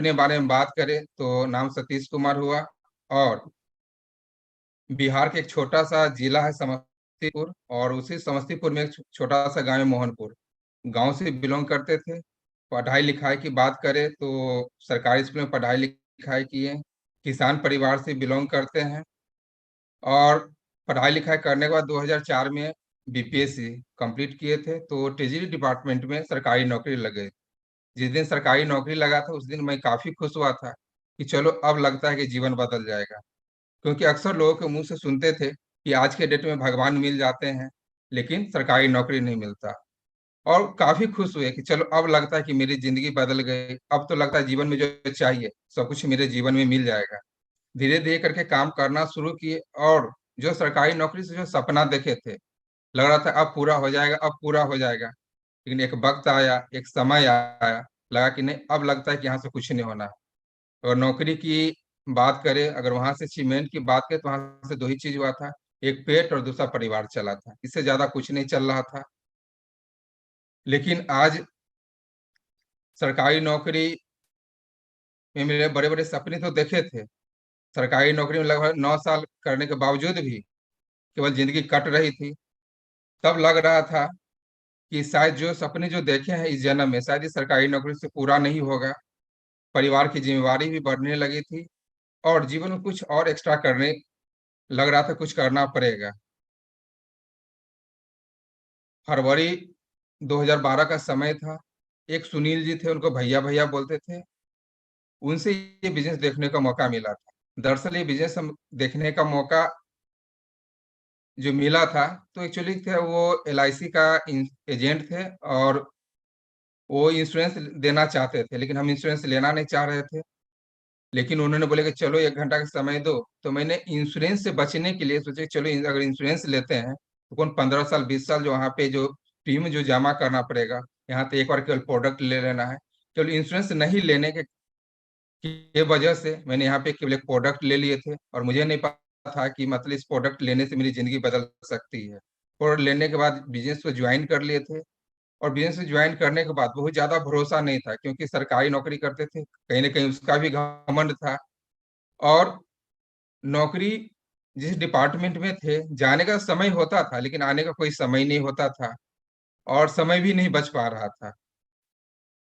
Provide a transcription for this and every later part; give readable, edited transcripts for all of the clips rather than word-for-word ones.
अपने बारे में बात करें तो नाम सतीश कुमार हुआ। और बिहार के एक छोटा सा जिला है समस्तीपुर, और उसी समस्तीपुर में एक छोटा सा गांव है मोहनपुर। गांव से बिलोंग करते थे। पढ़ाई लिखाई की बात करें तो सरकारी स्कूल में पढ़ाई लिखाई किए। किसान परिवार से बिलोंग करते हैं। और पढ़ाई लिखाई करने के बाद 2004 में बीपीएससी कंप्लीट किए थे, तो ट्रेजरी डिपार्टमेंट में सरकारी नौकरी लग गई। जिस दिन सरकारी नौकरी लगा था उस दिन मैं काफी खुश हुआ था कि चलो अब लगता है कि जीवन बदल जाएगा। क्योंकि अक्सर लोगों के मुंह से सुनते थे कि आज के डेट में भगवान मिल जाते हैं लेकिन सरकारी नौकरी नहीं मिलता। और काफी खुश हुए कि चलो अब लगता है कि मेरी जिंदगी बदल गई, अब तो लगता है जीवन में जो चाहिए सब कुछ मेरे जीवन में मिल जाएगा। धीरे धीरे करके काम करना शुरू किए, और जो सरकारी नौकरी से जो सपना देखे थे, लग रहा था अब पूरा हो जाएगा, अब पूरा हो जाएगा। लेकिन एक वक्त आया, एक समय आया, लगा कि नहीं, अब लगता है कि यहाँ से कुछ नहीं होना। और नौकरी की बात करें, अगर वहां से अचीवमेंट की बात करें तो वहां से दो ही चीज हुआ था। एक पेट और दूसरा परिवार चला था, इससे ज्यादा कुछ नहीं चल रहा था। लेकिन आज सरकारी नौकरी में मेरे बड़े बड़े सपने तो देखे थे। सरकारी नौकरी में लगभग 9 साल करने के बावजूद भी केवल जिंदगी कट रही थी। तब लग रहा था कि शायद जो सपने जो देखे हैं इस जन्म में, शायद इस सरकारी नौकरी से पूरा नहीं होगा। परिवार की जिम्मेवारी भी बढ़ने लगी थी, और जीवन में कुछ और एक्स्ट्रा करने लग रहा था, कुछ करना पड़ेगा। फरवरी 2012 का समय था। एक सुनील जी थे, उनको भैया भैया बोलते थे। उनसे ये बिजनेस देखने का मौका मिला था। दरअसल ये बिजनेस हम देखने का मौका जो मिला था, तो एक्चुअली थे वो एलआईसी का एजेंट थे। और वो इंश्योरेंस देना चाहते थे, लेकिन हम इंश्योरेंस लेना नहीं चाह रहे थे। लेकिन उन्होंने बोले कि चलो 1 घंटा का समय दो। तो मैंने इंश्योरेंस से बचने के लिए सोचे कि चलो अगर इंश्योरेंस लेते हैं तो कौन 15 साल 20 साल जो वहाँ पे जो प्रीमियम जो जमा करना पड़ेगा, यहाँ तो एक बार केवल प्रोडक्ट ले लेना है। केवल इंश्योरेंस नहीं लेने के वजह से मैंने यहाँ पे केवल एक प्रोडक्ट ले लिए थे, और मुझे नहीं पता था कि मतलब इस प्रोडक्ट लेने से मेरी जिंदगी बदल सकती है। और लेने के बाद बिजनेस को ज्वाइन कर लिए थे। और बिजनेस में ज्वाइन करने के बाद बहुत ज्यादा भरोसा नहीं था, क्योंकि सरकारी नौकरी करते थे, कहीं ना कहीं उसका भी घमंड था। और नौकरी जिस डिपार्टमेंट में थे, जाने का समय होता था लेकिन आने का कोई समय नहीं होता था, और समय भी नहीं बच पा रहा था।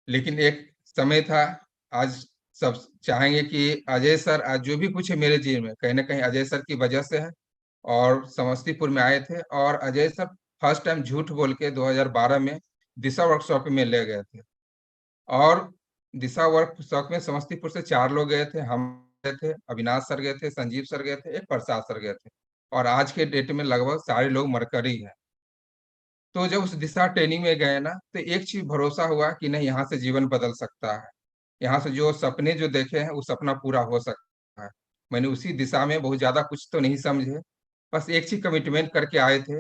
लेकिन एक समय था। आज सब चाहेंगे कि अजय सर, आज जो भी कुछ है मेरे जीवन में, कहीं ना कहीं अजय सर की वजह से है। और समस्तीपुर में आए थे, और अजय सर फर्स्ट टाइम झूठ बोल के 2012 में दिशा वर्कशॉप में ले गए थे। और दिशा वर्कशॉप में समस्तीपुर से 4 लोग गए थे। हम गए थे, अविनाश सर गए थे, संजीव सर गए थे, एक प्रसाद सर गए थे। और आज के डेट में लगभग सारे लोग मरकरी हैं। तो जब उस दिशा ट्रेनिंग में गए ना, तो एक चीज भरोसा हुआ कि नहीं, यहाँ से जीवन बदल सकता है। यहाँ से जो सपने जो देखे हैं वो सपना पूरा हो सकता है। मैंने उसी दिशा में बहुत ज्यादा कुछ तो नहीं समझे, बस एक चीज कमिटमेंट करके आए थे,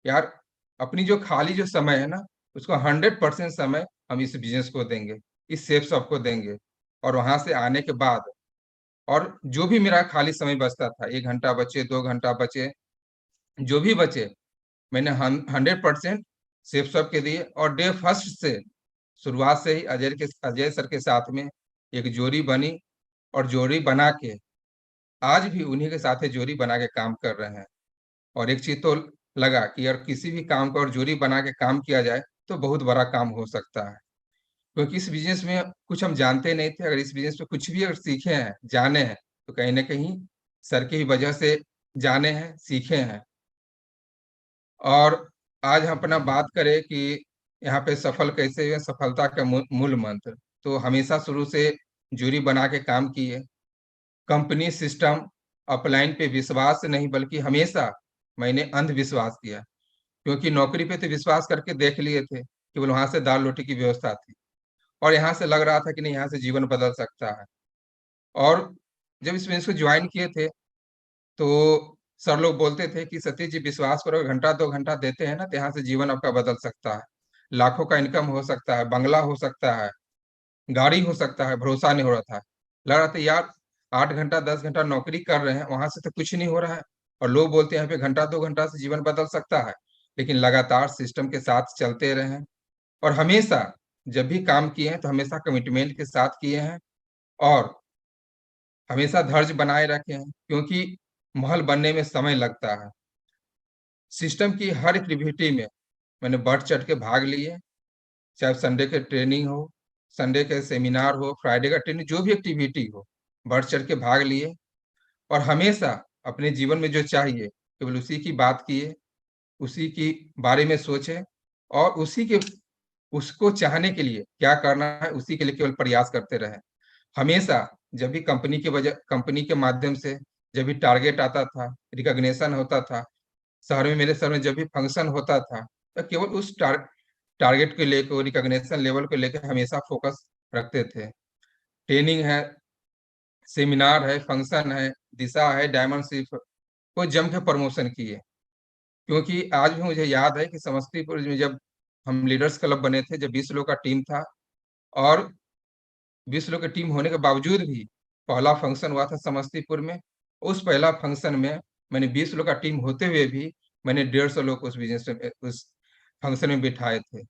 यार अपनी जो खाली जो समय है ना, उसको 100% समय हम इस बिजनेस को देंगे, इस सेफ शॉप को देंगे। और वहां से आने के बाद, और जो भी मेरा खाली समय बचता था, 1 घंटा बचे, 2 घंटा बचे, जो भी बचे, मैंने 100% सेफ शॉप के दिए। और डे फर्स्ट से, शुरुआत से ही अजय सर के साथ में एक जोड़ी बनी। और जोड़ी बना के आज भी उन्हीं के साथ जोड़ी बना के काम कर रहे हैं। और एक चीज तो लगा कि यार किसी भी काम को और जोड़ी बना के काम किया जाए तो बहुत बड़ा काम हो सकता है। क्योंकि इस बिजनेस में कुछ हम जानते नहीं थे, अगर इस बिजनेस में कुछ भी अगर सीखे हैं, जाने हैं, तो कहीं ना कहीं सर की ही वजह से जाने हैं, सीखे हैं। और आज हम अपना बात करें कि यहाँ पे सफल कैसे हुए, सफलता का मूल मंत्र, तो हमेशा शुरू से जूरी बना के काम किए। कंपनी सिस्टम अपलाइन पे विश्वास नहीं, बल्कि हमेशा मैंने अंधविश्वास किया। क्योंकि नौकरी पे तो विश्वास करके देख लिए थे, केवल वहां से दाल रोटी की व्यवस्था थी। और यहाँ से लग रहा था कि नहीं, यहाँ से जीवन बदल सकता है। और जब इस बिजनेस को ज्वाइन किए थे तो सर लोग बोलते थे कि सतीश जी विश्वास करो, 1 घंटा 2 घंटा देते हैं ना, तो यहाँ से जीवन आपका बदल सकता है। लाखों का इनकम हो सकता है, बंगला हो सकता है, गाड़ी हो सकता है। भरोसा नहीं हो रहा था, लग रहा था यार 8 घंटा 10 घंटा नौकरी कर रहे हैं, वहां से तो कुछ नहीं हो रहा है। और लोग बोलते हैं यहाँ पे 1 घंटा 2 घंटा से जीवन बदल सकता है। लेकिन लगातार सिस्टम के साथ चलते रहे हैं। और हमेशा जब भी काम किए हैं तो हमेशा कमिटमेंट के साथ किए हैं। और हमेशा धैर्य बनाए रखे हैं, क्योंकि महल बनने में समय लगता है। सिस्टम की हर एक्टिविटी में मैंने बढ़ चढ़ के भाग लिए, चाहे संडे के ट्रेनिंग हो, संडे के सेमिनार हो, फ्राइडे का ट्रेनिंग, जो भी एक्टिविटी हो, बढ़ चढ़ के भाग लिए। और हमेशा अपने जीवन में जो चाहिए केवल उसी की बात किए, उसी की बारे में सोचे, और उसी के उसको चाहने के लिए क्या करना है उसी के लिए केवल प्रयास करते रहे। हमेशा जब भी कंपनी के माध्यम से जब भी टारगेट आता था, रिकॉग्निशन होता था, मेरे शहर में जब भी फंक्शन होता था, तो केवल उस टारगेट को लेकर, रिकॉग्निशन लेवल को लेकर हमेशा फोकस रखते थे। ट्रेनिंग है, सेमिनार है, फंक्शन है, दिशा है, डायमंड सिर्फ को जम के प्रमोशन किए। क्योंकि आज भी मुझे याद है कि समस्तीपुर में जब हम लीडर्स क्लब बने थे, जब 20 लोग का टीम था, और 20 लोग की टीम होने के बावजूद भी पहला फंक्शन हुआ था समस्तीपुर में। उस पहला फंक्शन में मैंने 20 लोग का टीम होते हुए भी मैंने 150 लोग को उस फंक्शन में बिठाए थे।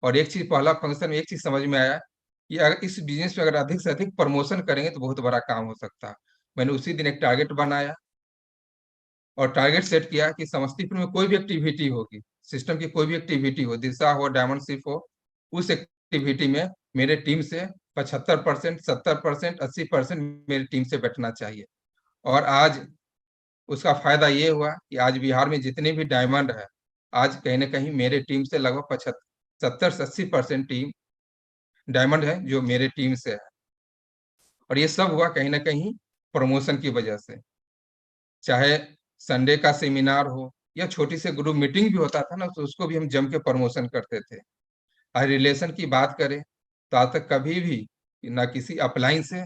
और एक चीज, पहला फंक्शन में एक चीज समझ में आया कि अगर इस बिजनेस में अगर अधिक से अधिक प्रमोशन करेंगे तो बहुत बड़ा काम हो सकता है। मैंने उसी दिन एक टारगेट बनाया और टारगेट सेट किया कि समस्तीपुर में कोई भी एक्टिविटी होगी, सिस्टम की कोई भी एक्टिविटी हो, दिशा हो, डायमंड शिप हो, उस एक्टिविटी में मेरे टीम से 75%, 70%, 80% मेरी टीम से बैठना चाहिए। और आज उसका फायदा ये हुआ कि आज बिहार में जितने भी डायमंड है, आज कहीं ना कहीं मेरे टीम से लगभग 70 से 80% टीम डायमंड है जो मेरे टीम से है। और ये सब हुआ कहीं ना कहीं प्रमोशन की वजह से। चाहे संडे का सेमिनार हो या छोटी सी ग्रुप मीटिंग भी होता था ना, तो उसको भी हम जम के प्रमोशन करते थे। और रिलेशन की बात करें तो आज तक कभी भी ना किसी अपलाइन से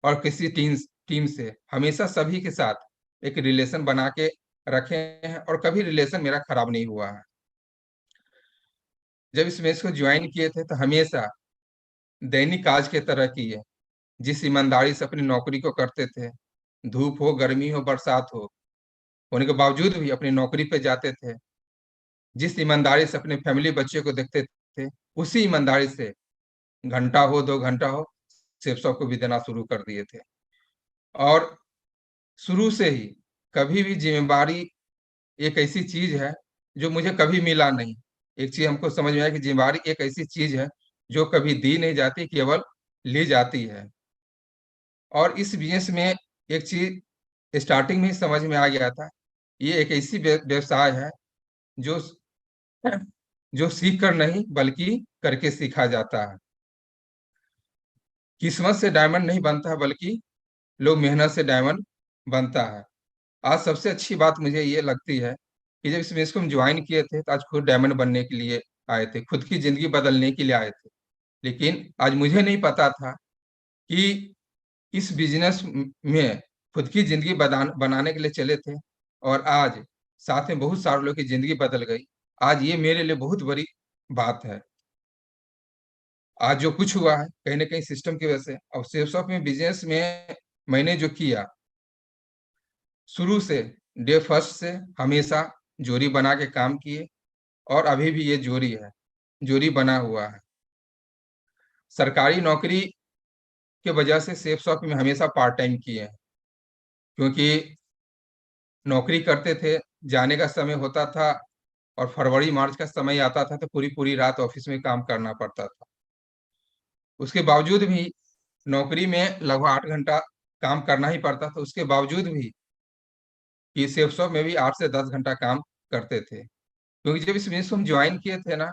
और किसी टीम से, हमेशा सभी के साथ एक रिलेशन बना के रखे हैं, और कभी रिलेशन मेरा खराब नहीं हुआ है। जब इस मैच को ज्वाइन किए थे तो हमेशा दैनिक काज के तरह किए, जिस ईमानदारी से अपनी नौकरी को करते थे, धूप हो, गर्मी हो, बरसात हो, होने के बावजूद भी अपनी नौकरी पे जाते थे। जिस ईमानदारी से अपने फैमिली बच्चे को देखते थे, उसी ईमानदारी से घंटा हो, 2 घंटा हो, सेफ शॉप को भी देना शुरू कर दिए थे। और शुरू से ही कभी भी जिम्मेदारी एक ऐसी चीज है जो मुझे कभी मिला नहीं। एक चीज हमको समझ में आया कि जिम्मेदारी एक ऐसी चीज है जो कभी दी नहीं जाती, केवल ली जाती है। और इस बिजनेस में एक चीज स्टार्टिंग में ही समझ में आ गया था, ये एक ऐसी व्यवसाय है जो जो सीख कर नहीं बल्कि करके सीखा जाता है। किस्मत से डायमंड नहीं बनता है, बल्कि लोग मेहनत से डायमंड बनता है। आज सबसे अच्छी बात मुझे ये लगती है कि जब इस बिजनेस को हम ज्वाइन किए थे तो आज खुद डायमंड बनने के लिए आए थे, खुद की जिंदगी बदलने के लिए आए थे। लेकिन आज मुझे नहीं पता था कि इस बिजनेस में खुद की जिंदगी बनाने के लिए चले थे, और आज साथ में बहुत सारे लोग की जिंदगी बदल गई। आज ये मेरे लिए बहुत बड़ी बात है। आज जो कुछ हुआ है कहीं ना कहीं सिस्टम की वजह से। अब सेल्स में बिजनेस में मैंने जो किया, शुरू से डे फर्स्ट से हमेशा जोड़ी बना के काम किए, और अभी भी ये जोड़ी है, जोड़ी बना हुआ है। सरकारी नौकरी के वजह से सेफ शॉप में हमेशा पार्ट टाइम किए हैं, क्योंकि नौकरी करते थे, जाने का समय होता था, और फरवरी मार्च का समय आता था तो पूरी पूरी रात ऑफिस में काम करना पड़ता था। उसके बावजूद भी नौकरी में लगभग 8 घंटा काम करना ही पड़ता था, उसके बावजूद भी कि सेफ शॉप में भी 8 से 10 घंटा काम करते थे। क्योंकि जब इस बिजनेस को हम ज्वाइन किए थे ना,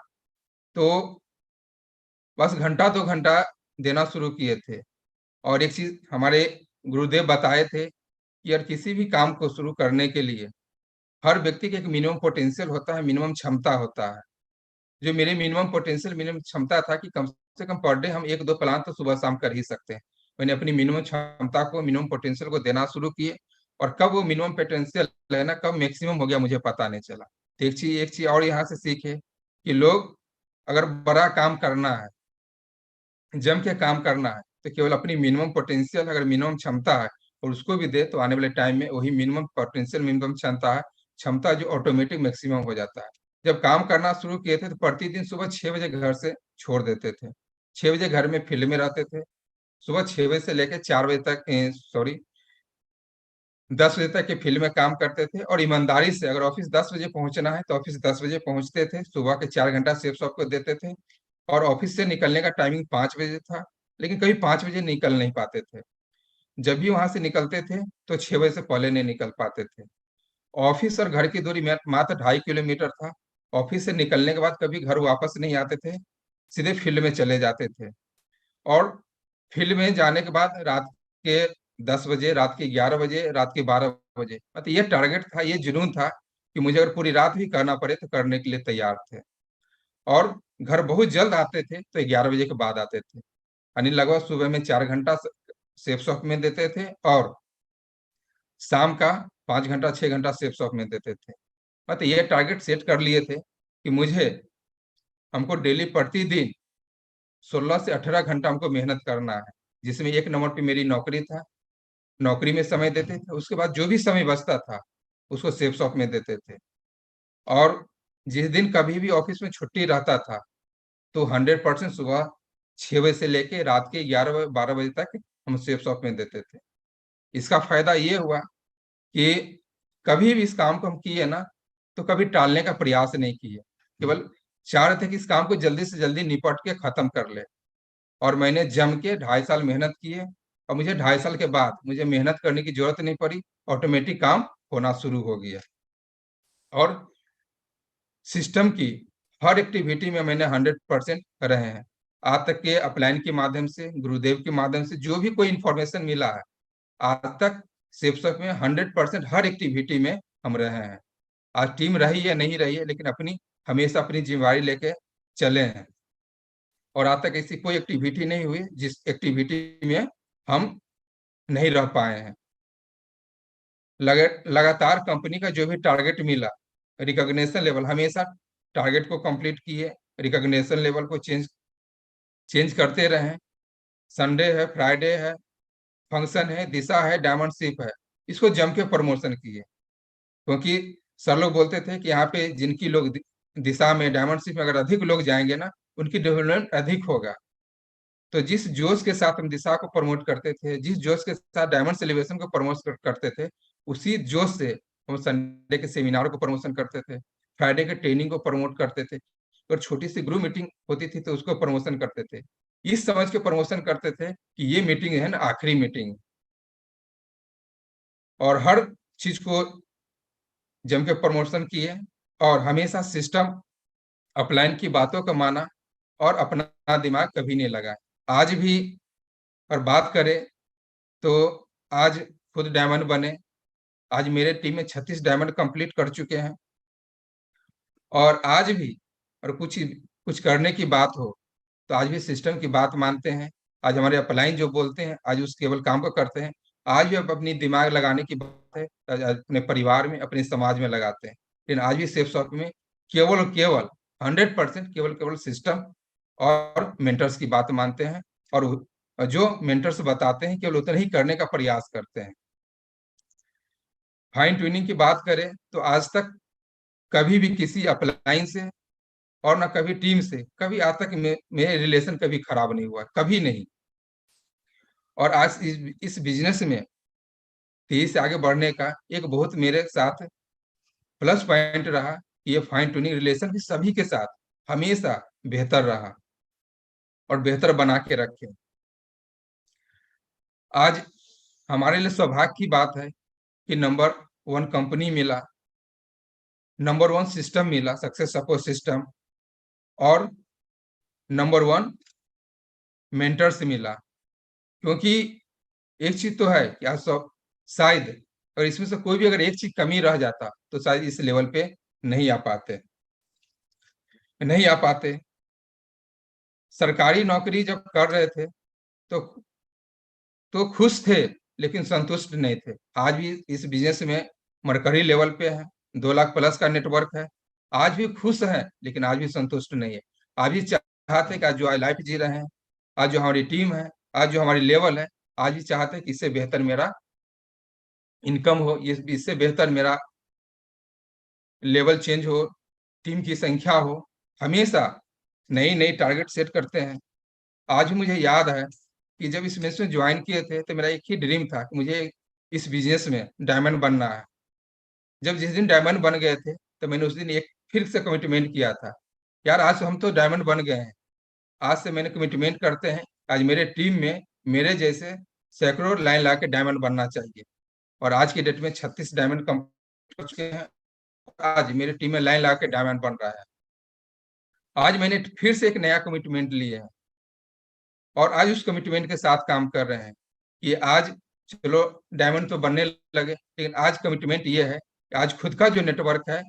तो बस घंटा 2 घंटा देना शुरू किए थे। और एक चीज हमारे गुरुदेव बताए थे कि यार किसी भी काम को शुरू करने के लिए हर व्यक्ति के एक मिनिमम पोटेंशियल होता है, मिनिमम क्षमता होता है। जो मेरे मिनिमम पोटेंशियल, मिनिमम क्षमता था कि कम से कम पर डे हम 1-2 प्लान तो सुबह शाम कर ही सकते हैं। मैंने अपनी मिनिमम क्षमता को, मिनिमम पोटेंशियल को देना शुरू किए, और कब वो मिनिमम पोटेंशियल है ना, कब मैक्सिमम हो गया मुझे पता नहीं चला। तो एक चीज और यहाँ से सीखे कि लोग अगर बड़ा काम करना है, जम के काम करना है, तो केवल अपनी मिनिमम पोटेंशियल, अगर मिनिमम क्षमता है और उसको भी दे, तो आने वाले टाइम में वही मिनिमम पोटेंशियल, मिनिमम क्षमता है, क्षमता जो ऑटोमेटिक मैक्सिमम हो जाता है। जब काम करना शुरू किए थे तो प्रतिदिन सुबह 6 बजे घर से छोड़ देते थे, 6 बजे घर में फील्ड में रहते थे, सुबह 6 बजे से लेकर 4 बजे तक, सॉरी, 10 बजे तक के फील्ड में काम करते थे। और ईमानदारी से अगर ऑफिस 10 बजे पहुंचना है तो ऑफिस 10 बजे पहुंचते थे। सुबह के 4 घंटा सेफ शॉप को देते थे। और ऑफिस से निकलने का टाइमिंग 5 बजे था, लेकिन कभी 5 बजे निकल नहीं पाते थे। जब भी वहां से निकलते थे तो 6 बजे से पहले नहीं निकल पाते थे। ऑफिस और घर की दूरी मात्र 2.5 किलोमीटर था। ऑफिस से निकलने के बाद कभी घर वापस नहीं आते थे, सीधे फील्ड में चले जाते थे। और फील्ड में जाने के बाद रात के 10 बजे, रात के 11 बजे, रात के 12 बजे, मतलब ये टारगेट था, ये जुनून था कि मुझे अगर पूरी रात भी करना पड़े तो करने के लिए तैयार थे। और घर बहुत जल्द आते थे तो 11 बजे के बाद आते थे, यानी लगभग सुबह में 4 घंटा सेफ शॉप में देते थे और शाम का 5 घंटा 6 घंटा सेफ शॉप में देते थे। मतलब ये टारगेट सेट कर लिए थे कि हमको डेली प्रतिदिन 16 से 18 घंटा हमको मेहनत करना है, जिसमें एक नंबर पे मेरी नौकरी था। नौकरी में समय देते थे, उसके बाद जो भी समय बचता था उसको सेफ शॉप में देते थे। और जिस दिन कभी भी ऑफिस में छुट्टी रहता था तो 100% सुबह 6 बजे से लेके रात के 11 12 बजे तक हम सेफ शॉप में देते थे। इसका फायदा ये हुआ कि कभी भी इस काम को हम किए ना तो कभी टालने का प्रयास नहीं किए, केवल चाह रहे थे कि इस काम को जल्दी से जल्दी निपट के खत्म कर ले। और मैंने जम के 2.5 साल मेहनत किए और मुझे 2.5 साल के बाद मुझे मेहनत करने की जरूरत नहीं पड़ी, ऑटोमेटिक काम होना शुरू हो गया। और सिस्टम की हर एक्टिविटी में मैंने 100% रहे हैं। आज तक के अपलाइन के माध्यम से, गुरुदेव के माध्यम से जो भी कोई इंफॉर्मेशन मिला है, आज तक सेफसक में 100% हर एक्टिविटी में हम रहे हैं। आज टीम रही है नहीं रही है, लेकिन हमेशा अपनी जिम्मेवारी लेके चले हैं। और आज तक ऐसी कोई एक्टिविटी नहीं हुई जिस एक्टिविटी में हम नहीं रह पाए हैं। लगातार कंपनी का जो भी टारगेट मिला, रिकॉग्निशन लेवल, हमेशा टारगेट को कंप्लीट किए, रिकॉग्निशन लेवल को चेंज चेंज करते रहे। संडे है, फ्राइडे है, फंक्शन है, दिशा है, डायमंड शिप है, इसको जम के प्रमोशन किए। क्योंकि सर लोग बोलते थे कि यहाँ पे जिनकी लोग दिशा में, डायमंड शिप में अगर अधिक लोग जाएंगे ना, उनकी डेवलपमेंट अधिक होगा। तो जिस जोश के साथ हम दिशा को प्रमोट करते थे, जिस जोश के साथ डायमंड सेलिब्रेशन को प्रमोट करते थे, उसी जोश से हम संडे के सेमिनार को प्रमोशन करते थे, फ्राइडे के ट्रेनिंग को प्रमोट करते थे, और छोटी सी ग्रुप मीटिंग होती थी तो उसको प्रमोशन करते थे। इस समझ के प्रमोशन करते थे कि ये मीटिंग है ना आखिरी मीटिंग। और हर चीज को जम के प्रमोशन किए और हमेशा सिस्टम अपलाइन की बातों को माना और अपना दिमाग कभी नहीं लगाया। आज भी और बात करें तो आज खुद डायमंड बने। आज मेरे टीम में 36 डायमंड कंप्लीट कर चुके हैं। और आज भी और कुछ कुछ करने की बात हो तो आज भी सिस्टम की बात मानते हैं। आज हमारे अपलाइन जो बोलते हैं आज उस केवल काम को करते हैं। आज भी अब अपनी दिमाग लगाने की बात है, आज अपने परिवार में, अपने समाज में लगाते हैं। लेकिन आज भी सेफ शॉप में केवल केवल 100% केवल केवल सिस्टम और मेंटर्स की बात मानते हैं। और जो मेंटर्स बताते हैं केवल उतना ही करने का प्रयास करते हैं। फाइन ट्यूनिंग की बात करें तो आज तक कभी भी किसी अपलाइन से और ना कभी टीम से कभी आज तक मेरे रिलेशन कभी खराब नहीं हुआ, कभी नहीं। और आज इस बिजनेस में तेजी से आगे बढ़ने का एक बहुत मेरे साथ प्लस पॉइंट रहा कि ये फाइन ट्यूनिंग रिलेशन भी सभी के साथ हमेशा बेहतर रहा और बेहतर बना के रखे। आज हमारे लिए सौभाग्य की बात है कि नंबर 1 कंपनी मिला, नंबर 1 सिस्टम मिला, सक्सेस सपोर्ट सिस्टम, और नंबर 1 मेंटर्स मिला। क्योंकि एक चीज तो है कि आज सब शायद, और इसमें से कोई भी अगर एक चीज कमी रह जाता तो शायद इस लेवल पे नहीं आ पाते, नहीं आ पाते। सरकारी नौकरी जब कर रहे थे तो खुश थे, लेकिन संतुष्ट नहीं थे। आज भी इस बिजनेस में मरकरी लेवल पे है, 2 लाख प्लस का नेटवर्क है। आज भी खुश है, लेकिन आज भी संतुष्ट नहीं है। आज भी चाहते कि आज जो लाइफ जी रहे हैं, आज जो हमारी टीम है, आज जो हमारी लेवल है, आज भी चाहते हैं कि इससे बेहतर मेरा इनकम हो, ये इससे बेहतर मेरा लेवल चेंज हो, टीम की संख्या हो। हमेशा नई नई टारगेट सेट करते हैं। आज भी मुझे याद है कि जब इस बिजनेस में ज्वाइन किए थे तो मेरा एक ही ड्रीम था कि मुझे इस बिजनेस में डायमंड बनना है। जब जिस दिन डायमंड बन गए थे तो मैंने उस दिन एक फिर से कमिटमेंट किया था, यार आज हम तो डायमंड बन गए हैं। आज से मैंने कमिटमेंट करते हैं, आज मेरे टीम में मेरे जैसे सैकड़ों लाइन ला के डायमंड बनना चाहिए। और आज की डेट में 36 डायमंड कंप्लीट कर चुके हैं। आज मेरी टीम में लाइन ला के डायमंड बन रहा है। आज मैंने फिर से एक नया कमिटमेंट लिया है और आज उस कमिटमेंट के साथ काम कर रहे हैं कि आज चलो डायमंड तो बनने लगे, लेकिन आज कमिटमेंट ये है कि आज खुद का जो नेटवर्क है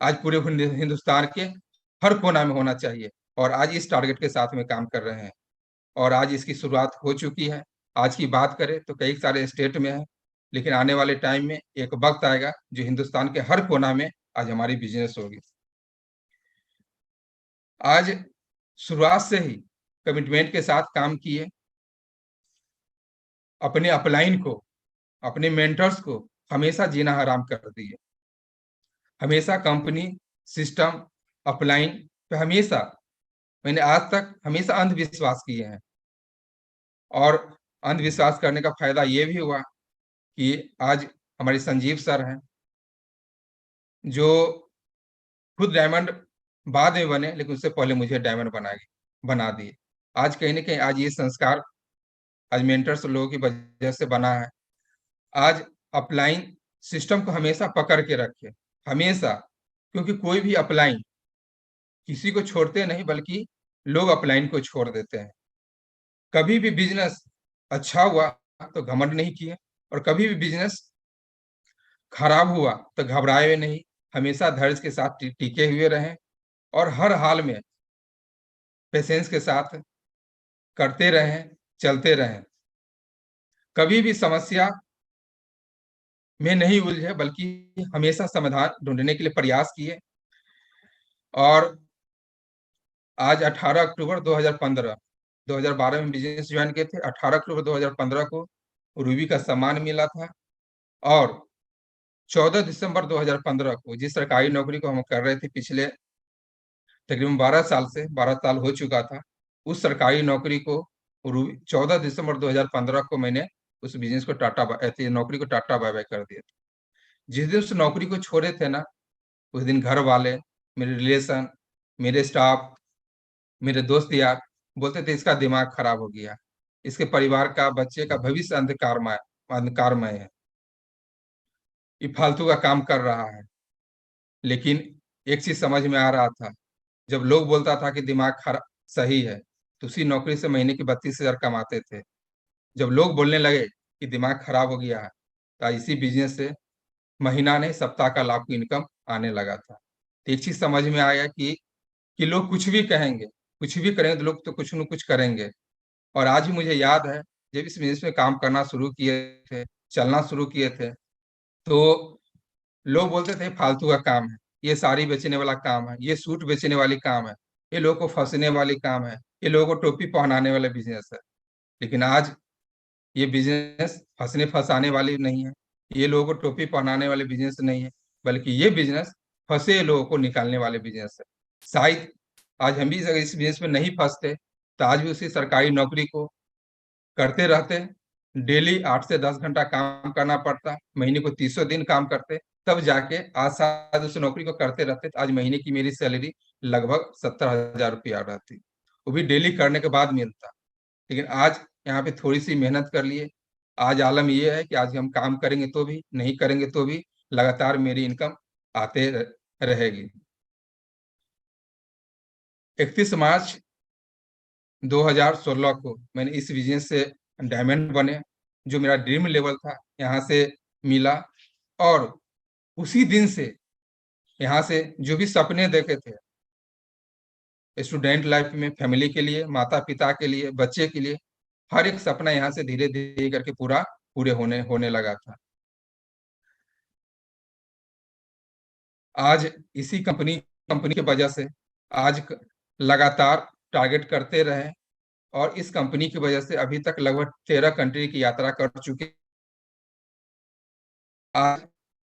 आज पूरे हिंदुस्तान के हर कोना में होना चाहिए। और आज इस टारगेट के साथ में काम कर रहे हैं और आज इसकी शुरुआत हो चुकी है। आज की बात करें तो कई सारे स्टेट में है, लेकिन आने वाले टाइम में एक वक्त आएगा जो हिंदुस्तान के हर कोना में आज हमारी बिजनेस होगी। आज शुरुआत से ही कमिटमेंट के साथ काम किए, अपने अपलाइन को, अपने मेंटर्स को हमेशा जीना हराम कर दिए। हमेशा कंपनी, सिस्टम, अपलाइन पे हमेशा मैंने आज तक हमेशा अंधविश्वास किए हैं। और अंधविश्वास करने का फायदा ये भी हुआ कि आज हमारे संजीव सर हैं जो खुद डायमंड बाद में बने, लेकिन उससे पहले मुझे डायमंड बना दिए। आज कहीं ना कहीं आज ये संस्कार आज मेंटर्स लोगों की वजह से बना है। आज अपलाइन सिस्टम को हमेशा पकड़ के रखे, हमेशा, क्योंकि कोई भी अपलाइन किसी को छोड़ते नहीं, बल्कि लोग अपलाइन को छोड़ देते हैं। कभी भी बिजनेस अच्छा हुआ तो घमंड नहीं किए, और कभी भी बिजनेस खराब हुआ तो घबराए हुए नहीं, हमेशा धैर्य के साथ टिके हुए रहें और हर हाल में पेशेंस के साथ करते रहें, चलते रहें। कभी भी समस्या में नहीं उलझे, बल्कि हमेशा समाधान ढूंढने के लिए प्रयास किए। और आज 18 अक्टूबर 2015, 2012 में बिजनेस ज्वाइन किए थे। 18 अक्टूबर 2015 को रूबी का सम्मान मिला था। और 14 दिसंबर 2015 को जिस सरकारी नौकरी को हम कर रहे थे पिछले तकरीबन 12 साल से, 12 साल हो चुका था, उस सरकारी नौकरी को 14 दिसंबर 2015 को मैंने उस बिजनेस को नौकरी को टाटा बाय बाय कर दिया था। जिस दिन उस नौकरी को छोड़े थे ना, उस दिन घर वाले, मेरे रिलेशन, मेरे स्टाफ, मेरे दोस्त यार बोलते थे इसका दिमाग खराब हो गया, इसके परिवार का, बच्चे का भविष्य अंधकारमय है, ये फालतू का काम कर रहा है। लेकिन एक चीज समझ में आ रहा था, जब लोग बोलता था कि दिमाग खराब सही है, तो उसी नौकरी से महीने की 32,000 कमाते थे। जब लोग बोलने लगे कि दिमाग खराब हो गया है, तो इसी बिजनेस से महीना नहीं सप्ताह का लाखों इनकम आने लगा था। तो एक चीज समझ में आया कि लोग कुछ भी कहेंगे, कुछ भी करेंगे, तो लोग तो कुछ न कुछ करेंगे। और आज भी मुझे याद है जब इस बिजनेस में काम करना शुरू किए थे, चलना शुरू किए थे, तो लोग बोलते थे फालतू का काम है, ये साड़ी बेचने वाला काम है, ये सूट बेचने वाली काम है, ये लोगों को फंसने वाली काम है, ये लोगों को टोपी पहनाने वाला बिजनेस है। लेकिन आज ये बिजनेस फंसने फंसाने वाली नहीं है, ये लोगों को टोपी पहनाने वाले बिजनेस नहीं है, बल्कि ये बिजनेस फंसे लोगों को निकालने वाले बिजनेस है। शायद आज हम भी अगर इस बिजनेस में नहीं फंसते तो आज भी उसी सरकारी नौकरी को करते रहते, डेली 8 से 10 घंटा काम करना पड़ता, महीने को 300 दिन काम करते, तब जाके आज शायद उस नौकरी को करते रहते तो आज महीने की मेरी सैलरी लगभग 70,000 रुपया रहती, वो भी डेली करने के बाद मिलता। लेकिन आज यहाँ पे थोड़ी सी मेहनत कर लिए, आज आलम ये है कि आज हम काम करेंगे तो भी, नहीं करेंगे तो भी लगातार मेरी इनकम आते रहेगी। 31 मार्च 2016 को मैंने इस बिजनेस से डायमंड बने, जो मेरा ड्रीम लेवल था यहाँ से मिला। और उसी दिन से यहाँ से जो भी सपने देखे थे स्टूडेंट लाइफ में, फैमिली के लिए, माता पिता के लिए, बच्चे के लिए, हर एक सपना यहाँ से धीरे धीरे करके पूरे होने होने लगा था। आज इसी कंपनी कंपनी की वजह से आज लगातार टारगेट करते रहे, और इस कंपनी की वजह से अभी तक लगभग 13 कंट्री की यात्रा कर चुके। आज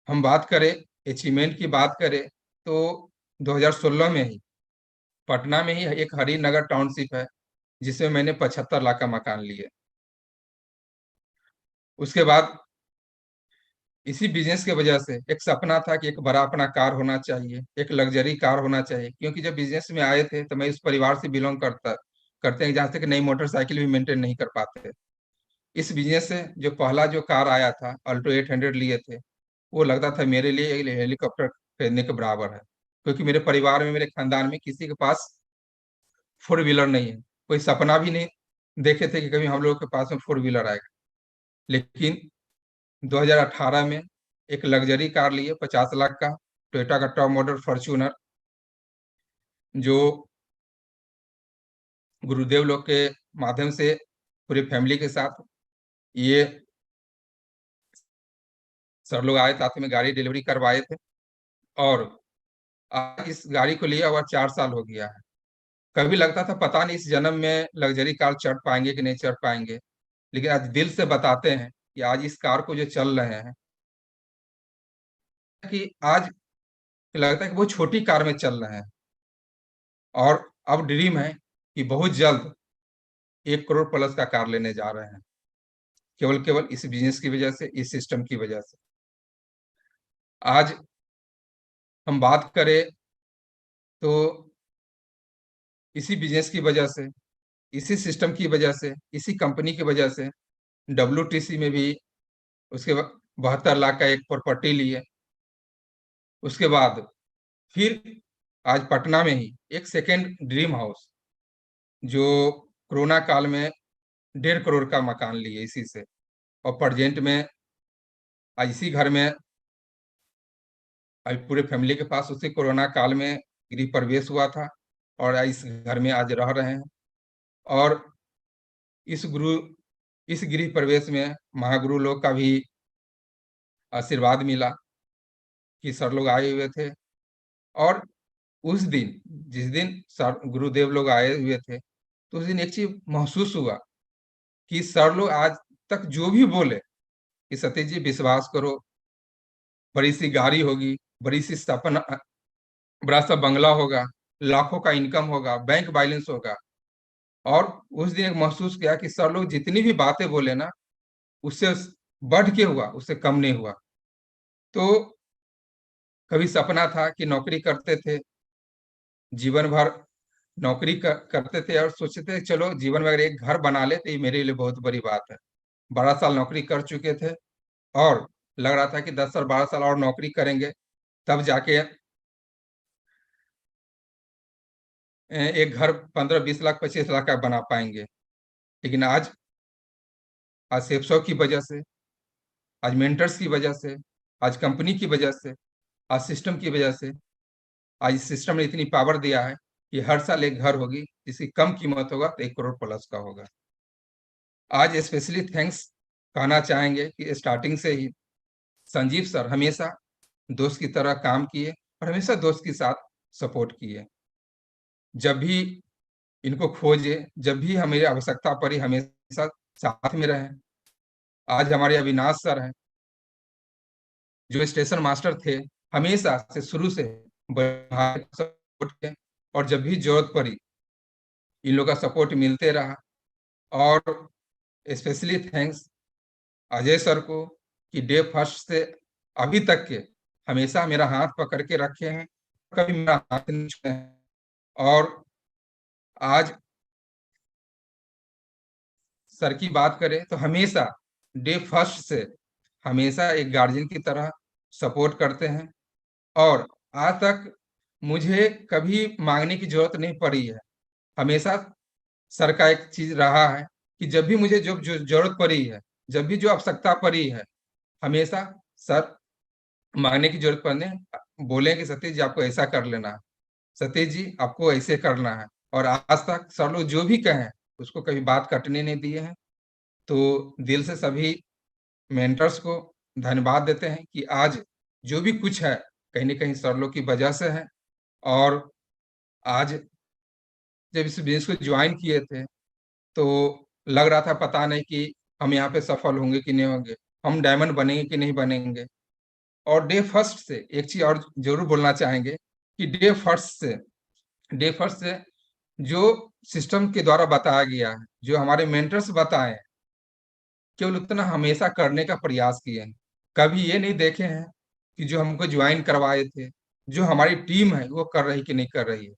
हम बात करें, अचीवमेंट की बात करें, तो 2016 में ही पटना में ही एक हरिनगर टाउनशिप है जिसमें मैंने 75 लाख का मकान लिया। उसके बाद इसी बिजनेस की वजह से एक सपना था कि एक बड़ा अपना कार होना चाहिए, एक लग्जरी कार होना चाहिए, क्योंकि जब बिजनेस में आए थे तो मैं उस परिवार से बिलोंग करते हैं जहाँ से कि नई मोटरसाइकिल भी मेंटेन नहीं कर पाते थे। इस बिजनेस से जो पहला जो कार आया था अल्टो 800 लिए थे, वो लगता था मेरे लिए एक हेलीकॉप्टर खरीदने के बराबर है, क्योंकि मेरे परिवार में, मेरे खानदान में किसी के पास फोर व्हीलर नहीं है। कोई सपना भी नहीं देखे थे कि कभी हम लोग के पास में फोर व्हीलर आएगा। लेकिन 2018 में एक लग्जरी कार लिए 50 लाख का, टोयोटा का टॉप मॉडल फॉर्च्यूनर, जो गुरुदेव लोग के माध्यम से पूरी फैमिली के साथ ये सर लोग आए, साथ में गाड़ी डिलीवरी करवाए थे। और आज इस गाड़ी को लिया हुआ 4 साल हो गया है। कभी लगता था पता नहीं इस जन्म में लग्जरी कार चढ़ पाएंगे कि नहीं चढ़ पाएंगे, लेकिन आज दिल से बताते हैं कि आज इस कार को जो चल रहे हैं, कि आज लगता है कि वो छोटी कार में चल रहे हैं। और अब ड्रीम है कि बहुत जल्द 1 करोड़ प्लस का कार लेने जा रहे हैं, केवल केवल इस बिजनेस की वजह से, इस सिस्टम की वजह से। आज हम बात करें तो इसी बिजनेस की वजह से, इसी सिस्टम की वजह से, इसी कंपनी की वजह से WTC में भी उसके 72 लाख का एक प्रॉपर्टी लिए। उसके बाद फिर आज पटना में ही एक सेकेंड ड्रीम हाउस, जो कोरोना काल में 1.5 करोड़ का मकान लिए इसी से। और प्रेजेंट में आज इसी घर में अभी पूरे फैमिली के पास उसी कोरोना काल में गृह प्रवेश हुआ था, और इस घर में आज रह रहे हैं। और इस गुरु इस गृह प्रवेश में महागुरु लोग का भी आशीर्वाद मिला कि सर लोग आए हुए थे। और उस दिन, जिस दिन सर गुरुदेव लोग आए हुए थे, तो उस दिन एक चीज महसूस हुआ कि सर लोग आज तक जो भी बोले कि सतीश जी विश्वास करो, बड़ी सी गाड़ी होगी, बड़ी सी सपना, बड़ा सा बंगला होगा, लाखों का इनकम होगा, बैंक बैलेंस होगा। और उस दिन एक महसूस किया कि सर लोग जितनी भी बातें बोले ना, उससे बढ़ के हुआ, उससे कम नहीं हुआ। तो कभी सपना था कि नौकरी करते थे, जीवन भर नौकरी करते थे और सोचते थे चलो जीवन में अगर एक घर बना ले तो ये मेरे लिए बहुत बड़ी बात है। 12 साल नौकरी कर चुके थे, और लग रहा था कि 10 साल 12 साल और नौकरी करेंगे तब जाके एक घर 15-20 लाख 25 लाख का बना पाएंगे। लेकिन आज सेप्सो की वजह से, आज मेंटर्स की वजह से, आज कंपनी की वजह से, आज सिस्टम की वजह से, आज सिस्टम ने इतनी पावर दिया है कि हर साल एक घर होगी जिसकी कम कीमत होगा तो 1 करोड़ प्लस का होगा। आज स्पेशली थैंक्स कहना चाहेंगे कि स्टार्टिंग से ही संजीव सर हमेशा दोस्त की तरह काम किए और हमेशा दोस्त के साथ सपोर्ट किए। जब भी इनको खोजे, जब भी हमें आवश्यकता पड़ी, हमेशा साथ में रहे। आज हमारे अविनाश सर हैं, जो स्टेशन मास्टर थे, हमेशा से शुरू से सपोर्ट किए, और जब भी जरूरत पड़ी इन लोगों का सपोर्ट मिलते रहा। और स्पेशली थैंक्स अजय सर को कि डे फर्स्ट से अभी तक के हमेशा मेरा हाथ पकड़ के रखे हैं, कभी मेरा हाथ नहीं छुए हैं। और आज सर की बात करें तो हमेशा डे फर्स्ट से हमेशा एक गार्जियन की तरह सपोर्ट करते हैं। और आज तक मुझे कभी मांगने की जरूरत नहीं पड़ी है। हमेशा सर का एक चीज रहा है कि जब भी मुझे जो जरूरत पड़ी है, जब भी जो आवश्यकता पड़ी है, हमेशा सर मांगने की जरूरत पड़ने बोले कि सतीश जी आपको ऐसा कर लेना है, सतीश जी आपको ऐसे करना है। और आज तक सर लोग जो भी कहें उसको कभी बात कटने नहीं दिए हैं। तो दिल से सभी मेंटर्स को धन्यवाद देते हैं कि आज जो भी कुछ है कहीं ना कहीं सर लोग की वजह से है। और आज जब इस बिजनेस को ज्वाइन किए थे तो लग रहा था पता नहीं कि हम यहाँ पे सफल होंगे कि नहीं होंगे, हम डायमंड बनेंगे कि नहीं बनेंगे। और डे फर्स्ट से एक चीज और जरूर बोलना चाहेंगे कि डे फर्स्ट से जो सिस्टम के द्वारा बताया गया है, जो हमारे मेंटर्स बताए हैं, केवल उतना हमेशा करने का प्रयास किए हैं। कभी ये नहीं देखे हैं कि जो हमको ज्वाइन करवाए थे, जो हमारी टीम है, वो कर रही कि नहीं कर रही है।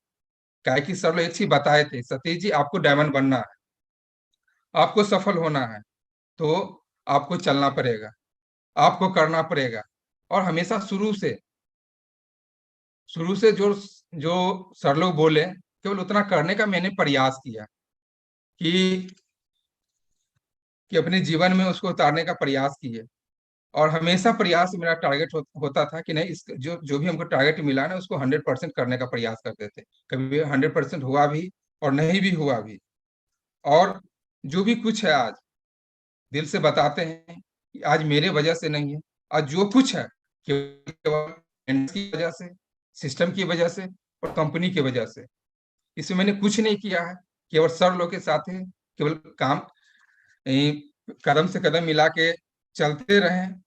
क्या कि सर लोग एक चीज बताए थे, सतीश जी आपको डायमंड बनना है, आपको सफल होना है, तो आपको चलना पड़ेगा, आपको करना पड़ेगा। और हमेशा शुरू से जो जो सर लोग बोले, केवल उतना करने का मैंने प्रयास किया कि अपने जीवन में उसको उतारने का प्रयास किए। और हमेशा प्रयास मेरा टारगेट होता था कि नहीं, इस जो जो भी हमको टारगेट मिला ना, उसको 100% करने का प्रयास करते थे। कभी 100% हुआ भी और नहीं भी हुआ भी। और जो भी कुछ है आज, दिल से बताते हैं कि आज मेरे वजह से नहीं है। आज जो कुछ है केवल की वजह से, सिस्टम की वजह से और कंपनी की वजह से। इसमें मैंने कुछ नहीं किया है, केवल सर लोग के साथ है, केवल काम कदम से कदम मिला के चलते रहे।